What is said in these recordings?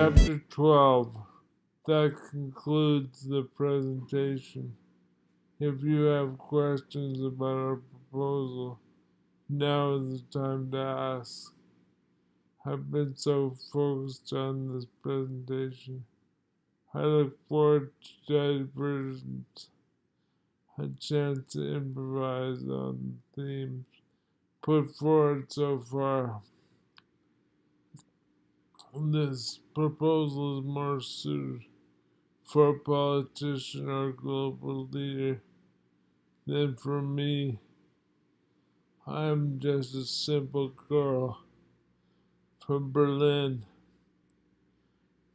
Chapter 12. That concludes the presentation. If you have questions about our proposal, now is the time to ask. I've been so focused on this presentation. I look forward to diversions, a chance to improvise on the themes put forward so far. This proposal is more suited for a politician or global leader than for me. I'm just a simple girl from Berlin.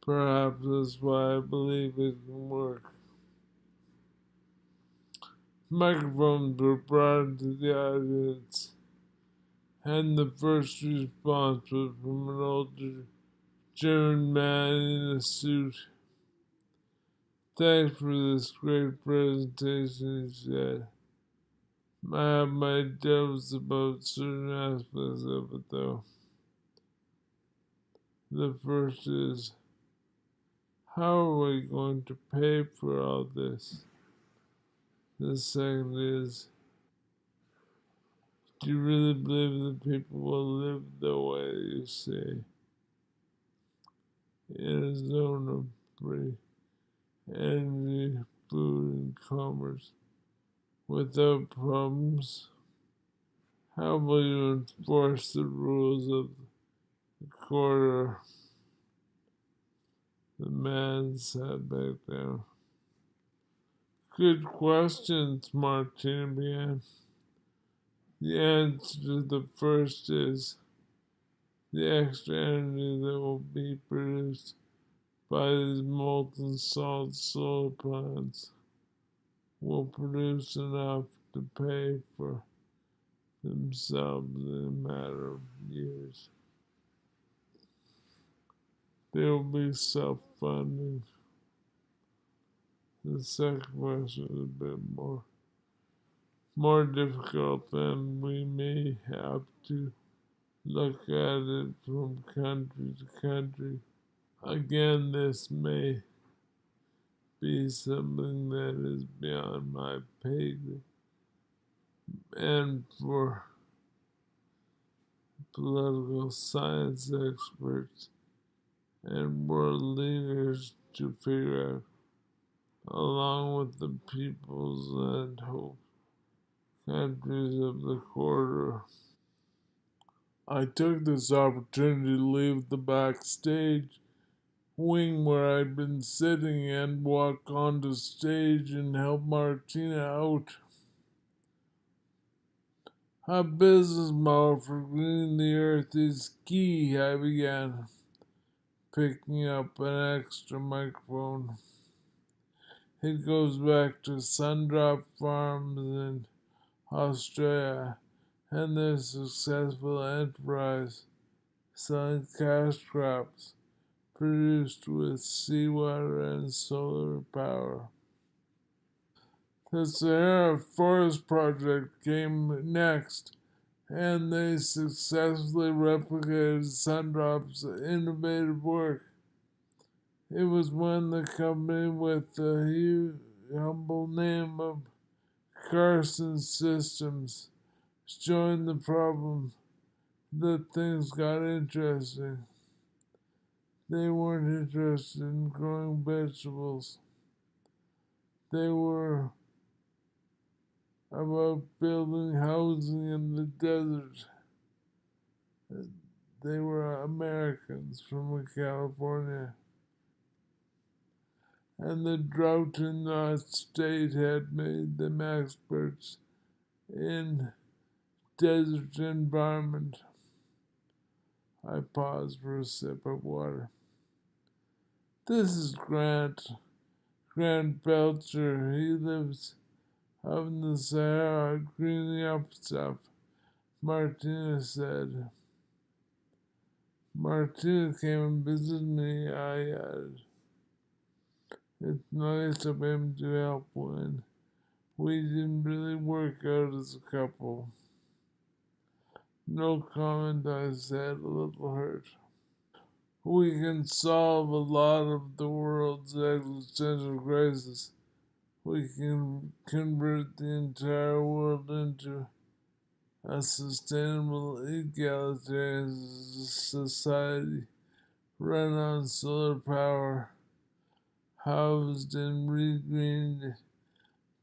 Perhaps that's why I believe it can work. Microphones were brought into the audience, and the first response was from an older German man in a suit. Thanks for this great presentation, he said. I have my doubts about certain aspects of it, though. The first is, how are we going to pay for all this? The second is, do you really believe that people will live the way you say in a zone of free energy, food, and commerce without problems? How will you enforce the rules of the quarter? The man sat back down. Good questions, Martina began. The answer to the first is the extra energy that will be produced by these molten salt solar plants will produce enough to pay for themselves in a matter of years. They will be self-funding. The second question is a bit more difficult, and we may have to look at it from country to country. Again, this may be something that is beyond my pay grade, and for political science experts and world leaders to figure out, along with the peoples and hope countries of the quarter. I took this opportunity to leave the backstage wing where I'd been sitting and walk onto stage and help Martina out. A business model for greening the earth is key, I began, picking up an extra microphone. It goes back to Sundrop Farms in Australia and their successful enterprise selling cash crops produced with seawater and solar power. The Sahara Forest Project came next, and they successfully replicated Sundrop's innovative work. It was when the company with the humble name of Carson Systems joined the problem that things got interesting. They weren't interested in growing vegetables. They were about building housing in the desert. They were Americans from California. And the drought in that state had made them experts in desert environment. I paused for a sip of water. This is Grant Belcher. He lives up in the Sahara, greening up stuff, Martina said. Martina came and visited me, I added. It's nice of him to help when we didn't really work out as a couple. No comment, I said, a little hurt. We can solve a lot of the world's existential crises. We can convert the entire world into a sustainable, egalitarian society run on solar power, housed in green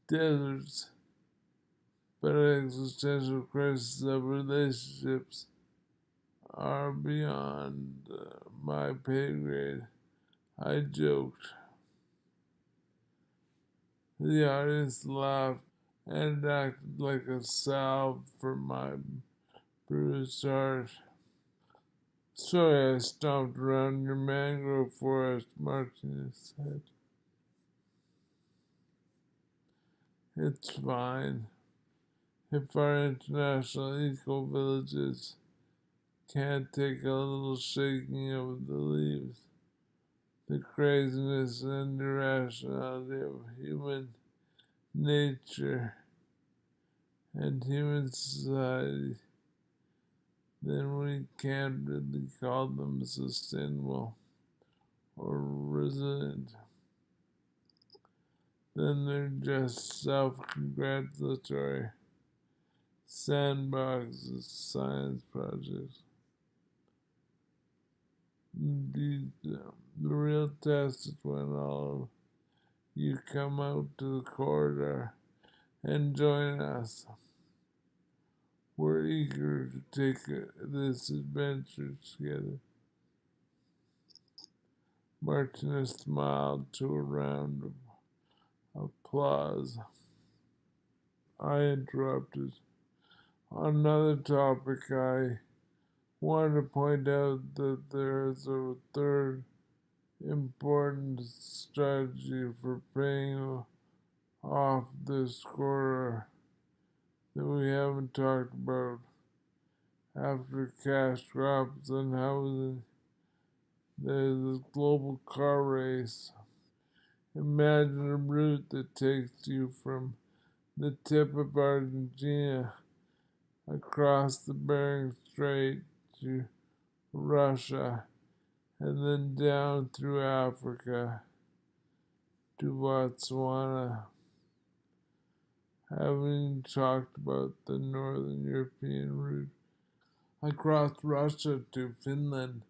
deserts. But existential crises of relationships are beyond my pay grade. I joked. The audience laughed and acted like a salve for my bruised heart. Sorry I stomped around your mangrove forest, Martinez said. It's fine. If our international eco villages can't take a little shaking of the leaves, the craziness and irrationality of human nature and human society, then we can't really call them sustainable or resilient. Then they're just self-congratulatory sandboxes, science projects. The real test is when all of you come out to the corridor and join us. We're eager to take this adventure together. Martinez smiled to a round of applause. I interrupted. On another topic, I want to point out that there is a third important strategy for paying off this quarter that we haven't talked about. After cash crops and housing, there's this global car race. Imagine a route that takes you from the tip of Argentina across the Bering Strait to Russia and then down through Africa to Botswana. Having talked about the Northern European route across Russia to Finland,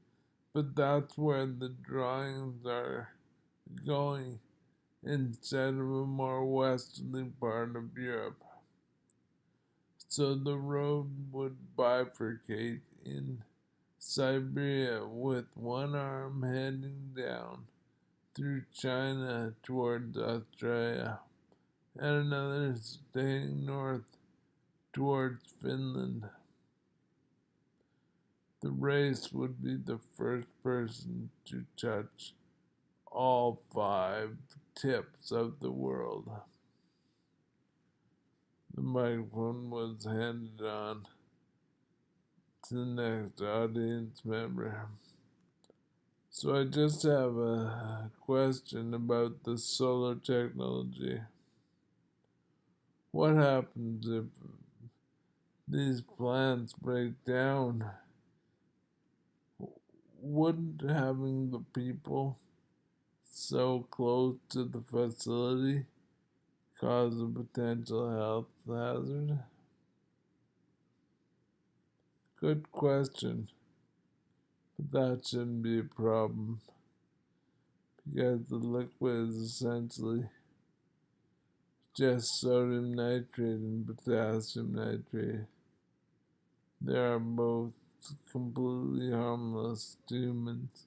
but that's where the drawings are going instead of a more westerly part of Europe. So the road would bifurcate in Siberia with one arm heading down through China towards Australia and another staying north towards Finland. The race would be the first person to touch all 5 tips of the world. The microphone was handed on to the next audience member. So I just have a question about the solar technology. What happens if these plants break down? Wouldn't having the people so close to the facility cause a potential health hazard? Good question, but that shouldn't be a problem because the liquid is essentially just sodium nitrate and potassium nitrate. They are both completely harmless to humans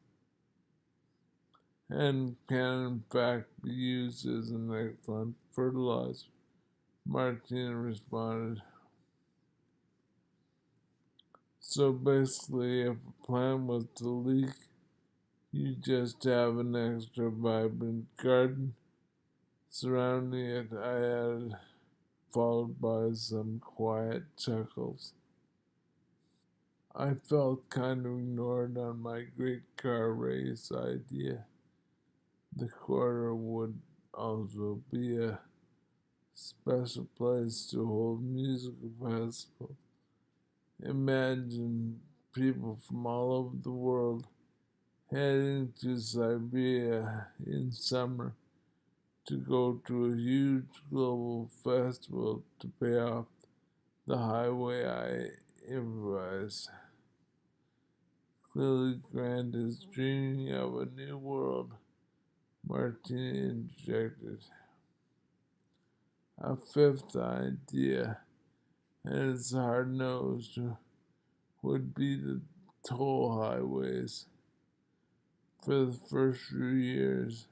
and can in fact be used as an excellent fertilizer. Martina responded. So basically, if a plant was to leak, you just have an extra vibrant garden surrounding it, I added, followed by some quiet chuckles. I felt kind of ignored on my great car race idea. The quarter would also be a special place to hold musical festivals. Imagine people from all over the world heading to Siberia in summer to go to a huge global festival to pay off the highway I improvise. Clearly, Grant is dreaming of a new world, Martina interjected. A fifth idea, and it's hard-nosed, would be the toll highways. For the first few years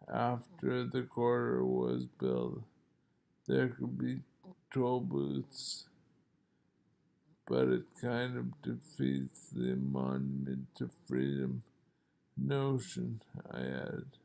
after the corridor was built, there could be toll booths, but it kind of defeats the monument to freedom notion, I added.